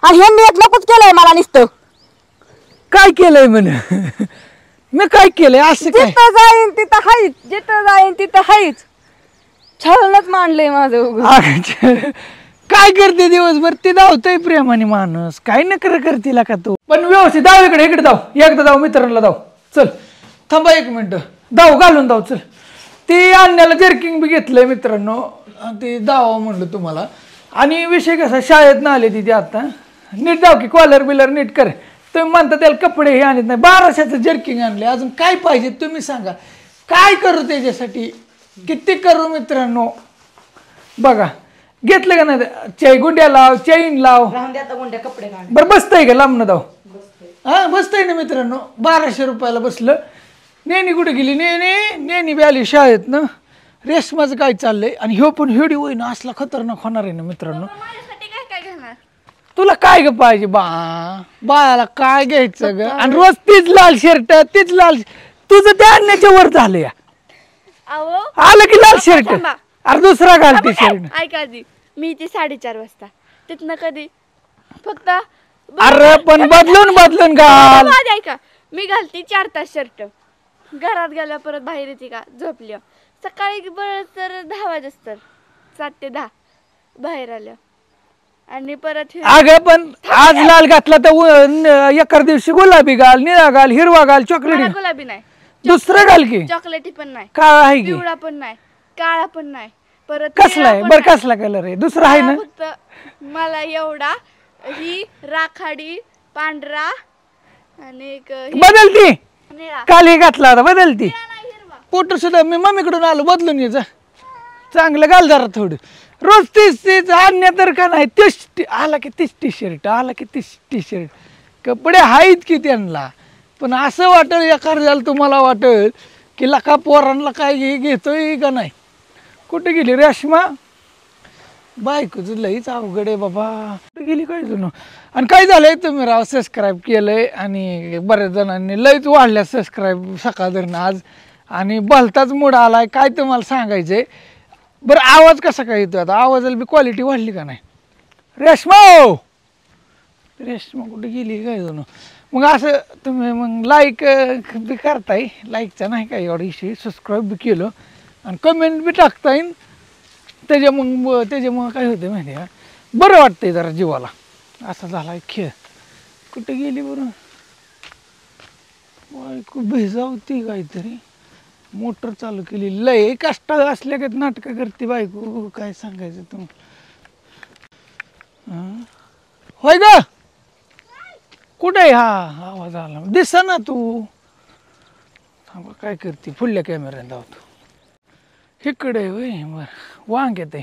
आणि ह्यांनी एक नकोच केलंय मला नुसतं. काय केलंय म्हणे? मी काय केलंय असं काय? जिथं जाईन तिथं हायच, जिथं जाईन तिथं हायच. छळणच मांडलंय माझं उगाच. अगं, काय करते दिवसभर? ते धावतोय प्रेमाने माणूस, काय नकर करतील का तू? पण व्यवस्थित धाव, इकडे धाव, एकदा धाव, मित्रांना धाव. चल थांबा 1 मिनिट, धाव घालून धाव. चल ती आणण्याला जर्किंग बी घेतलंय मित्रांनो, ते धावा म्हणलं तुम्हाला. आणि विषय कसा, शाळेत ना आले तिथे आता नीट धाव की, कॉलर बिलर नीट कर. तुम्ही म्हणता त्याला कपडे हे आणत नाही, 1200चं जर्किंग आणले. अजून काय पाहिजे तुम्ही सांगा, काय करू त्याच्यासाठी, किती करू मित्रांनो? बघा घेतलं का नाही, गुंड्या लाव, चैन लाव. बरं बसतंय का लांबणं धाव? हा बसतंय ना मित्रांनो. 1200 रुपयाला बसलं. नेनी कुठे गेली? नेनी बी आली शाळेत ना. रेशमाचं काय चाललंय? आणि ह्यो पण हिडी होई ना, असला खतरनाक होणार आहे ना मित्रांनो. तुला काय ग पाहिजे बाळाला? काय घ्यायचं ग? आणि रोज तीच लाल शर्ट, तीच लाल. तुझं त्या आणण्याच्या वर झालं या. आलं की लाल शर्ट, अरे दुसरा घाल टी शर्ट. ऐका आधी, मी ती 4:30 वाजता तिथनं कधी फक्त अरे पण बदलून घाल. ऐका, मी घालते 4 तास शर्ट, घरात गेल्या परत बाहेर येते का झोपल्या. सकाळी बरं तर 10 वाजता 7 ते 10 बाहेर आल्या. आणि परत अगं पण आज लाल घातला तर एका दिवशी गुलाबी घाल, निळा घाल, हिरवा घाल, चॉकलेटी. गुलाबी नाही, दुसरं घाल की. चॉकलेटी पण नाही, काळा आहे की, पिवळा पण नाही, काळा पण नाही. परत कसला आहे बरं? कसला कलर आहे? दुसरा आहे ना? फक्त मला एवढा, ही राखाडी पांढरा आणि एक बदलती. निळा. काल हे घातला होता, बदलती. पोट सुद्धा मी मम्मीकडून आलो, बदलून ये जा. चांगलं घाल जरा थोडं. रोज तीच आणण्या तर का नाही. तीच आला की तीच टी शर्ट, आला की तीच टी शर्ट. कपडे आहेत की त्यांना, पण असं वाटेल एखाद्याला तुम्हाला वाटेल की लका पोरांना काय घेतोय का नाही. कुठे गेली रेश्मा? बायकोच लईच अवघड आहे बाबा. कुठे गेली काय जुनं? आणि काय झालंय, तुम्ही राव सबस्क्राईब केलंय आणि बऱ्याच जणांनी लईच वाढल्या सबस्क्राईब सकाळधरनं आज. आणि भलताच मूड आलाय, काय तुम्हाला सांगायचंय. बरं आवाज कसा काय येतो आता? आवाजाला बी क्वालिटी वाढली का नाही? रेश्मा कुठे गेली काय जुनं? मग असं तुम्ही मग लाईक बी करताय, लाईकचा नाही काय एवढा इशू. सबस्क्राईब बी केलं आणि कमेंट बी टाकता येईल. त्याच्यामुळं काय होतं माहिती आहे का, बरं वाटतंय जरा जीवाला. असा झाला खेळ. कुठे गेली बरं? बायको भेजावती काहीतरी, मोटर चालू केली. लय कष्ट असल्या का नाटकं करते बायको, काय सांगायचं तुम्हाला. होय ग, कुठे? हा आवाज आला, दिसा ना तू. काय करते? फुडल्या कॅमेऱ्याने धावतो. इकडे होय, बरं वांग्यात आहे.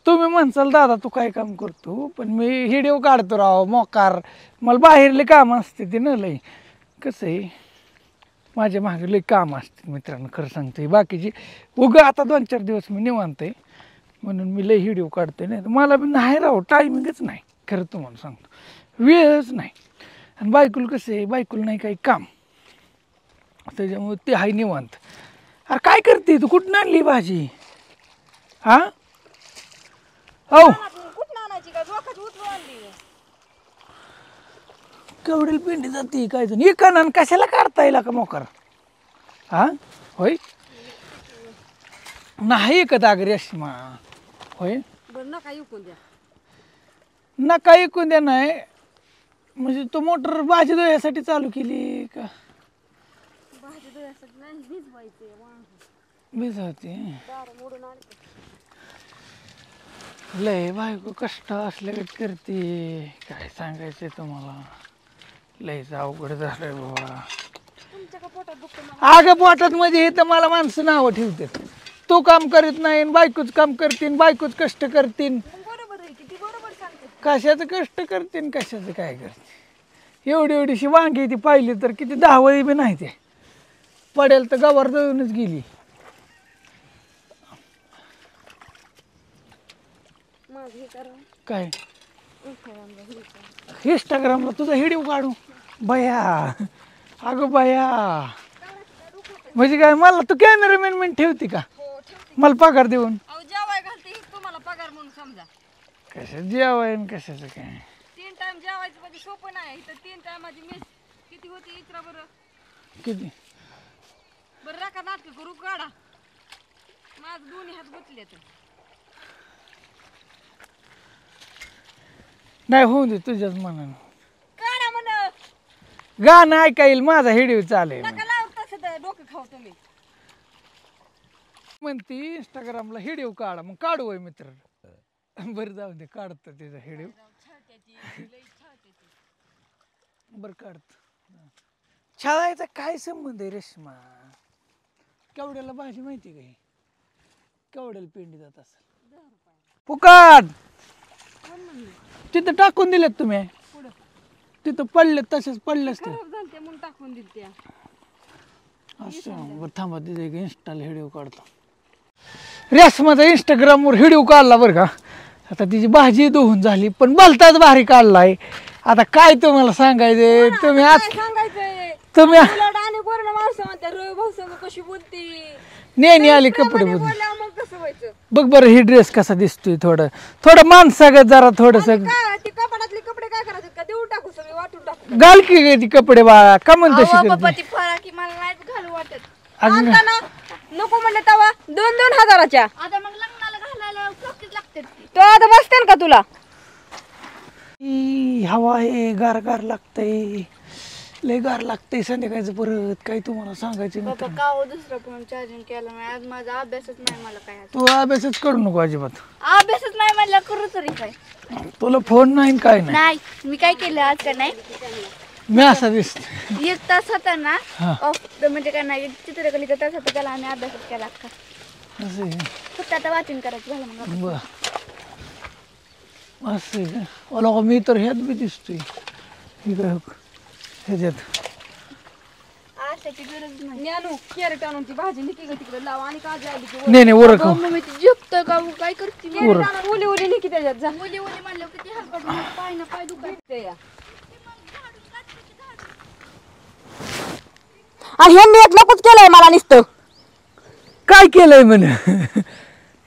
तुम्ही म्हणसाल दादा तू काय काम करतो, पण मी व्हिडिओ काढतो राव मोकार. मला बाहेरले काम असते ते ना लई. कसं आहे, माझ्या मागे लई काम असते मित्रांनो, खरं सांगते. बाकीची उगा आता 2-4 दिवस मी निवांत आहे म्हणून मी लई व्हिडिओ काढते. नाही मला बी नाही राव, टायमिंगच नाही. खरं तुम्हाला सांगतो, वेळच नाही. आणि बायकुल कसं आहे, बायकुल नाही काही काम, त्याच्यामुळे ते आहे निवांत. अरे काय करते तू? कुठून आणली भाजी? हा हो, केवढी पिंडी जाते काय जण इकन, कशाला काढता येईल का मोकार? हा होय, नाही ऐकत अगं रेश्मा. होय नका ऐकून द्या. नाही म्हणजे तू मोटर भाजी धुण्यासाठी चालू केली का? भिजवते लय बायको कष्ट असल्यागत करते. काय सांगायचंय तुम्हाला, लयच अवघड झालंय बाबा. अगं पोटात मध्ये हे तर मला माणसं नावं ठेवतात. तू काम करीत नाही, बायकोच काम करतीन, बायकोच कष्ट करतीन. कशाचं कष्ट करतीन, कशाचं काय करते. एवढीशी वांगी ती पाहिली तर किती 10 वळी बी नाही ते पडेल तर गवार जळूनच गेली. काय इंस्टाग्रामला तुझा व्हिडिओ काढू बया? अगं बया, म्हणजे काय मला तू कॅमेरामॅन म्हणून ठेवते का? मला पगार देऊन जेवाय घालते तुम्हाला पगार म्हणून समजा. कशाचं जेवाय कशाचं काय? टाइम जेवायचं म्हणजे सोपं नाही इथं 3 टायमाची मेस किती होती इतरा बरं किती बरं राखा नाटक करू काढा माझं दोन्ही हात गुतले तर नाही होऊन दे तुझ्याच मनानं काढा म्हण गाणं ऐका येईल माझा हिडिओ चालेल नका लावू तसं तर डोकं खाऊ तुम्ही म्हणती इंस्टाग्रामला हिडिओ काढा मग काढू होय मित्र बरं जाऊ दे काढतो तिचा हिडिओ बरं काढतो छाळायचा काय संबंध आहे रेश्मा केवढ्याला भाजी माहिती का ही केवढ्याला पेंडी जात असेल फुकाट तिथं टाकून दिलेत तुम्ही तिथं पडले तसेच पडलेच ते म्हणून टाकून दिल त्या असं बरं थांबा तिथे एक इंस्टाला व्हिडिओ काढतो रेशमाचा इंस्टाग्रामवर व्हिडिओ काढला बरं का आता तिची भाजी धुवून झाली पण भलताच भारी काढलाय आता काय तुम्हाला सांगायचंय तुम्ही आज सांगायचंय तुम्ही आणि कोरोना माणसं म्हणते रोय भाऊ संग कशी बोलती नेहमी आली कपडे बदलून बोलल्यावर मग कसं व्हायचं बघ बरं ही ड्रेस कसा दिसतोय थोडं माणसागत जरा थोडस काय ते कपाटातले कपडे काय करायचे का देऊन टाकू सगळे वाटून टाकू घाल की ती कपडे बाळा का म्हणतो अहो, शिकत बाबा ती फराकी मला नाही घालू वाटत अजून आणताना नको म्हणले तवा 2-2 हजाराच्या आता मग लग्नाला घालायला फ्लॉकीच लागते ती तो आता बसते का तुला हवा आहे गार गार लागतंय लय गार लागतंय संध्याकाळचं परत काही तुम्हाला सांगायचं बाबा नाही का हो दुसरा फोन चार्जिंग केला नाही आज माझा अभ्यासच नाही मला काय आज. तू अभ्यासच करू नको अजिबात अभ्यासच नाही म्हणलं करू तरी काय तुला फोन नाही काय नाही नाही मी काय केलं आज का नाही मी असा दिसत 1 तास होता ना हा. ऑफ म्हणजे काय नाही चित्रकलेचा तास होता त्याला आम्ही अभ्यासच केला अख्खा असं आहे. फक्त आता वाचन करायचं झालं मग बर असं आहे का मला मी तर ह्यात बी दिसतोय इकडे ह्याच्यात आशाची गरज नाही ज्ञानू कॅरेट आणून ती भाजी निकी ग तिकडे लाव आणि काळजी आली की नाही नाही ओरख मम्मी ती झोपतं का हो? काय करते मी? उली उली निकी त्याच्यात जा मुली मुली म्हणलं किती हलकट माझं पाय ना पाय दुखाय ते या आणि ह्यांनी एक नकोच केलंय मला नुसतं काय केलंय म्हणे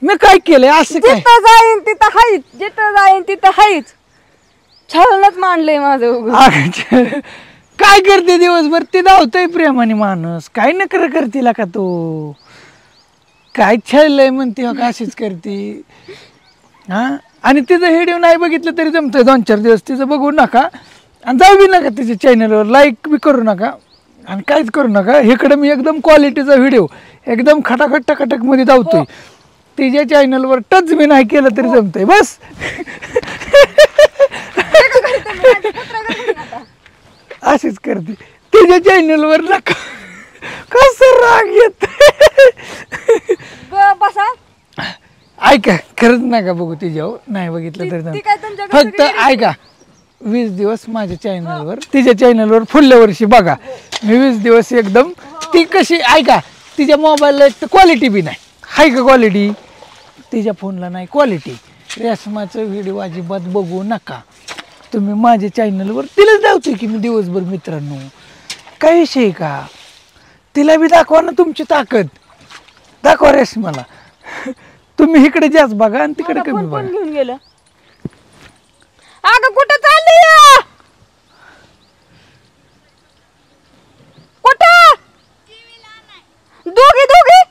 मी काय केलंय असं काय जिथं जाईन तिथं हाईच जिथं जाईन तिथं हाईच छळणच मांडलंय माझं उगं. अच्छा. काय करते दिवसभर ते धावतोय प्रेमाने माणूस काय नकर करते का तू काय छळलंय म्हणते हो का अशीच करते हा आणि तिचं व्हिडिओ नाही बघितलं तरी जमतंय 2-4 दिवस तिचं बघू नका आणि जाऊ बी नका तिच्या चॅनलवर लाईक बी करू नका आणि काहीच करू नका इकडं मी एकदम क्वालिटीचा व्हिडिओ एकदम खटाखट टकाटक मध्ये धावतोय तिच्या चॅनलवर टच बी नाही केलं तरी जमतंय बस अशीच करते तिच्या चॅनलवर नका कसं राग येत बसा ऐका खरंच नका बघू तिच्यावर नाही बघितलं तरी ती जमतं. काय तुमच्या फक्त ऐका 20 दिवस माझ्या चॅनलवर तिच्या चॅनलवर पुढल्या वर्षी बघा मी 20 दिवस एकदम ती कशी ऐका तिच्या मोबाईलला एक तर क्वालिटी बी नाही हाय का क्वालिटी तिच्या फोनला नाही क्वालिटी रेशमाचं व्हिडिओ अजिबात बघू नका तुम्ही माझ्या चॅनलवर तिलाच धावतोय की मी दिवसभर मित्रांनो काय विषय का तिला बी दाखवा ना तुमची ताकद दाखवा रेशमाला तुम्ही इकडे जास्त बघा आणि तिकडे कमी कोण बघा घेऊन गेलं अगं कुठं चालली या? कुठं दोघी दोघी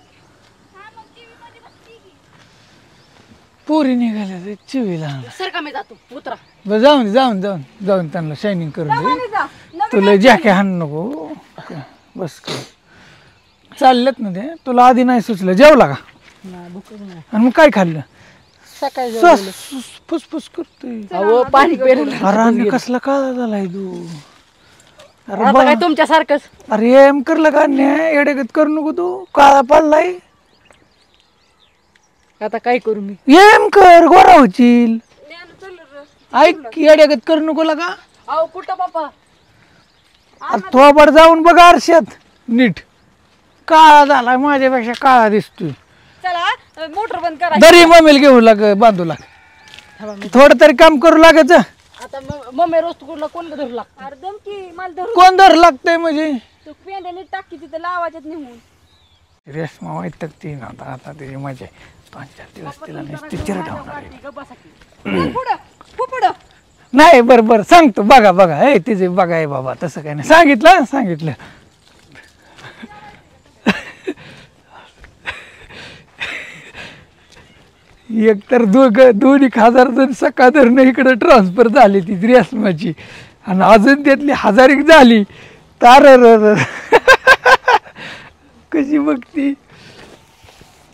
पोरी निघाल्या चिवीला सर का मी जातो उतरा बरं जाऊन त्यांना शायनिंग करून दे जा. तुला जॅके हाण नको बस कर चाललेत ना ते तुला आधी नाही सुचलं जेवला का आणि मग काय खाल्लं फुसफुस करतोय पाणी पेरलं अरे आणि कसला काळा झालाय तू अरे आता काय तुमच्या सारखंच अरे एम करलं का नाही एडेगत करू नको तू काळा पडलाय आता काय करू मी एम कर गोरा होशील ऐक एडेगत करू नको लागा अहो कुठं बापा थोबड जाऊन बघा आरशात नीट काळा झालाय माझ्यापेक्षा काळा दिसतोय चला मोटर बंद करा दरी मम्मीला घेऊ लाग बांधू लाग थोडं तरी काम करू लागत आता मम्मी रोज तुला कोण धरू लागतं अरे दम की मला धरून कोण धर लागतंय म्हणजे तू पेंड्याने टाकी तिथं लावायच्यात निघून रेशमा वाईट ती नव्हता आता तिची मजा आहे 5-4 दिवस तिला नुसती चिरडावणार आहे. पुढं पुढं नाही बरं बरं सांगतो बघा बघा हे तिचे बघा आहे बाबा तसं काय नाही सांगितलं एक तर दोन 1,000 जण सकाळ धरणं इकडं ट्रान्सफर झाली ती रेशमाची आणि अजून त्यातली 1,000 झाली तार कशी बघती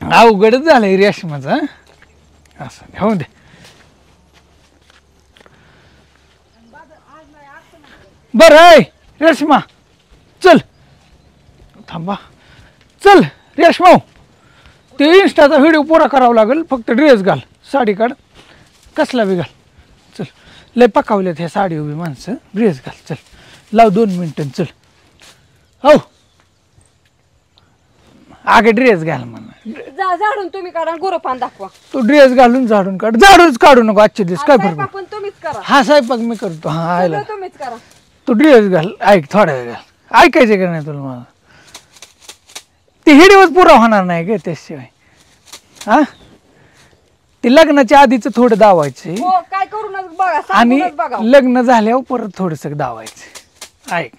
अवघडच झालंय रेशमाचा असं होऊन दे बरं आहे रेशमा चल थांबा चल रेशमा ते इंस्टाचा व्हिडिओ पुरा करावा लागेल फक्त ड्रेस घाल साडी काढ कसला बी घाल चल लय पकावल्यात ह्या साडी उभी माणसं ड्रेस घाल चल लाव 2 मिनिटं चल हो आगे ड्रेस घाल म्हणा झाडून तुम्ही काढा गोरपान दाखवा तो ड्रेस घालून झाडून काढ झाडूनच काढू नको आजचे दिवस काय फरक पण तुम्हीच करा हा स्वयंपाक मी करतो हा आयला तुम्हीच करा तू ड्रेस घाल ऐक थोडा वेळ घाल ऐकायचं का नाही तुला मला ते हिडीवच पुरा होणार नाही ग त्याशिवाय हा ते लग्नाच्या आधीच थोडं दावायचं हो काय करू नका बघा आणि सांगूनच बघा लग्न झाल्यावर परत थोडस दावायचं ऐक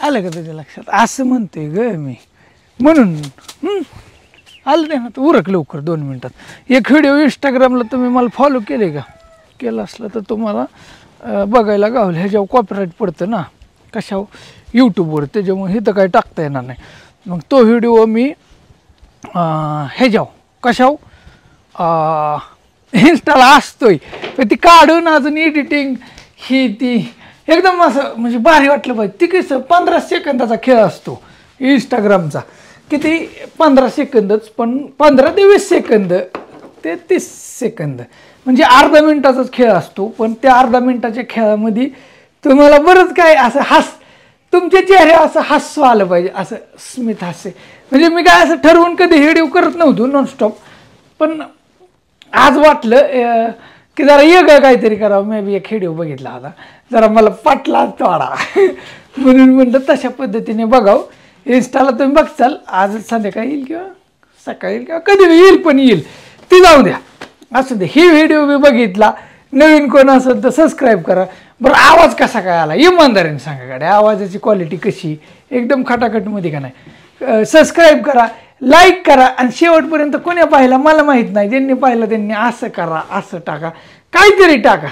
आलं का तुझ्या लक्षात असं म्हणतोय ग मी म्हणून आलं नाही ना तर उरक लवकर 2 मिनिटात एक व्हिडिओ इंस्टाग्रामला तुम्ही मला फॉलो केले का केलं असलं तर तुम्हाला बघायला गावलं ह्याच्यावर कॉपीराईट पडतं ना कशावर यूट्यूबवर त्याच्यामुळे हे तर काही टाकता येणार नाही मग तो व्हिडिओ मी ह्याच्यावर कशावर इन्स्टाला असतोय पण ती काढून अजून एडिटिंग ही ती एकदम असं म्हणजे भारी वाटलं पाहिजे ती कसं 15 सेकंदाचा खेळ असतो इंस्टाग्रामचा किती 15 सेकंदच पण 15 ते 20 सेकंद ते 30 सेकंद म्हणजे अर्धा मिनिटाचाच खेळ असतो पण त्या अर्धा मिनिटाच्या खेळामध्ये तुम्हाला बरंच काय असं तुमच्या चेहरे असं हास्य आलं पाहिजे असं स्मित हास्य म्हणजे मी काय असं ठरवून कधी व्हिडिओ करत नव्हतो नॉनस्टॉप पण आज वाटलं की जरा वेगळं काहीतरी करावं मी बी एक व्हिडिओ बघितला होता जरा मला पटला थोडा म्हणून म्हणलं तशा पद्धतीने बघावं इंस्टाला तुम्ही बघचाल आज संध्याकाळी येईल किंवा सकाळी येईल किंवा कधी येईल पण येईल ती जाऊ द्या असू दे ही व्हिडिओ मी बघितला नवीन कोण असेल तर सबस्क्राईब करा बरं आवाज कसा काय आला इमानदारीने सांगा गाड्या आवाजाची क्वालिटी कशी एकदम खटाखटमध्ये का नाही सबस्क्राईब करा लाईक करा आणि शेवटपर्यंत कोणी पाहिला मला माहीत नाही ज्यांनी पाहिलं त्यांनी असं करा असं टाका काहीतरी टाका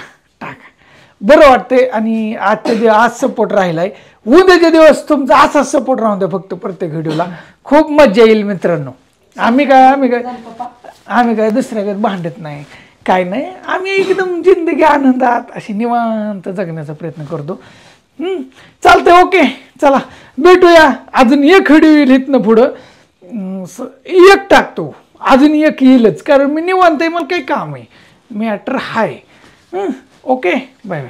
बरं वाटतंय आणि आज सपोर्ट राहिलाय उद्याचे दिवस तुमचा असाच सपोर्ट राहून द्या फक्त प्रत्येक व्हिडिओला खूप मजा येईल मित्रांनो आम्ही काय दुसऱ्याकडे भांडत नाही काय नाही आम्ही एकदम जिंदगी आनंदात अशी निवांत जगण्याचा प्रयत्न करतो चालतंय ओके चला भेटूया अजून एक व्हिडिओ येईल इथनं पुढं एक टाकतो अजून एक येईलच कारण मी निवांत आहे मला काही काम आहे matter hi okay bye bye